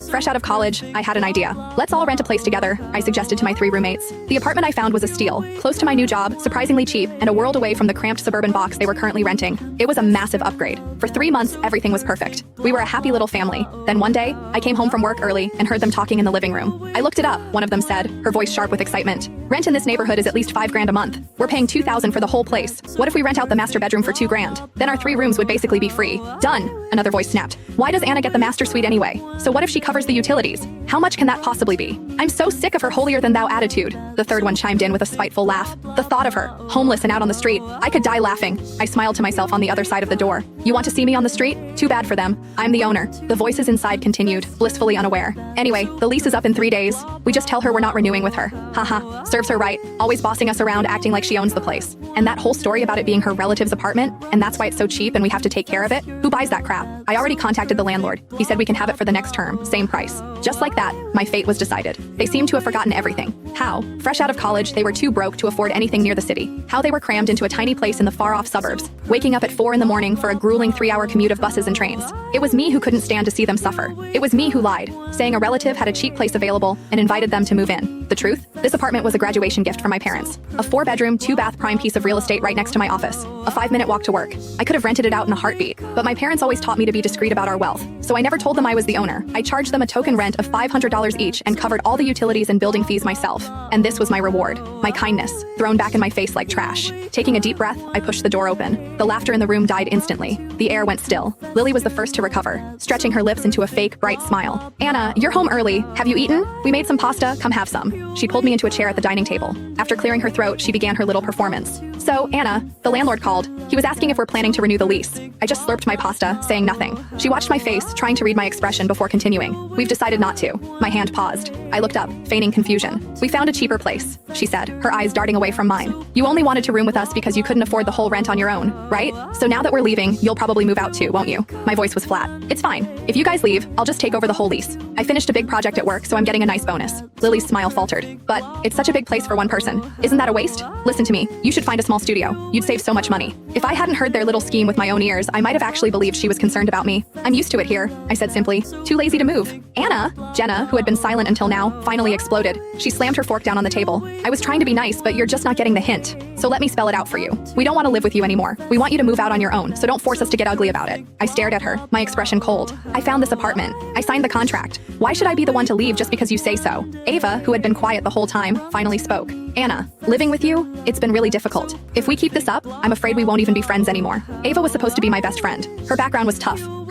fresh out of college, I had an idea. Let's all rent a place together, I suggested to my 3 roommates. The apartment I found was a steal, close to my new job, surprisingly cheap, and a world away from the cramped suburban box they were currently renting. It was a massive upgrade. For 3 months, everything was perfect. We were a happy little family. Then one day, I came home from work early and heard them talking in the living room. I looked it up, one of them said, her voice sharp with excitement. Rent in this neighborhood is at least $5,000 a month. We're paying $2,000 for the whole place. What if we rent out the master bedroom for $2,000? Then our 3 rooms would basically be free. Done, another voice snapped. Why does Anna get the master suite anyway? So what if she covers the utilities? How much can that possibly be? I'm so sick of her holier-than-thou attitude. The third one chimed in with a spiteful laugh. The thought of her, homeless and out on the street, I could die laughing. I smiled to myself on the other side of the door. You want to see me on the street? Too bad for them. I'm the owner. The voices inside continued, blissfully unaware. Anyway, the lease is up in 3 days. We just tell her we're not renewing with her. Haha, serves her right, always bossing us around acting like she owns the place. And that whole story about it being her relative's apartment, and that's why it's so cheap and we have to take care of it? Who buys that crap? I already contacted the landlord. He said we can have it for the next term, same price. Just like that, my fate was decided. They seemed to have forgotten everything. How? Fresh out of college, they were too broke to afford anything near the city. How they were crammed into a tiny place in the far-off suburbs, waking up at 4 in the morning for a grueling 3-hour commute of buses and trains. It was me who couldn't stand to see them suffer. It was me who lied, saying a relative had a cheap place available and invited them to move in. The truth? This apartment was a graduation gift from my parents. A 4-bedroom, 2-bath prime piece of real estate right next to my office. A 5-minute walk to work. I could have rented it out in a heartbeat, but my parents always taught me to be discreet about our wealth. So I never told them I was the owner. I charged them a token rent of $500 each and covered all the utilities and building fees myself. And this was my reward. My kindness, thrown back in my face like trash. Taking a deep breath, I pushed the door open. The laughter in the room died instantly. The air went still. Lily was the first to recover, stretching her lips into a fake, bright smile. Anna, you're home early. Have you eaten? We made some pasta. Come have some. She pulled me into a chair at the dining table. After clearing her throat, she began her little performance. So, Anna, the landlord called. He was asking if we're planning to renew the lease. I just slurped my pasta, saying nothing. She watched my face, trying to read my expression before continuing. We've decided not to. My hand paused. I looked up, feigning confusion. We found a cheaper place, she said, her eyes darting away from mine. You only wanted to room with us because you couldn't afford the whole rent on your own, right? So now that we're leaving, you'll probably move out too, won't you? My voice was flat. It's fine. If you guys leave, I'll just take over the whole lease. I finished a big project at work, so I'm getting a nice bonus. Lily's smile faltered. But it's such a big place for one person. Isn't that a waste? Listen to me. You should find a small studio. You'd save so much money. If I hadn't heard their little scheme with my own ears, I might have actually believed she was concerned about me. I'm used to it here, I said simply. Too lazy to move. Anna, Jenna, who had been silent until now, finally exploded. She slammed her fork down on the table. I was trying to be nice, but you're just not getting the hint. So let me spell it out for you. We don't want to live with you anymore. We want you to move out on your own, so don't force us to get ugly about it. I stared at her, my expression cold. I found this apartment. I signed the contract. Why should I be the one to leave just because you say so? Ava, who had been quiet the whole time, finally spoke. Anna, living with you? It's been really difficult. If we keep this up, I'm afraid we won't even be friends anymore. Ava was supposed to be my best friend. Her background was tough.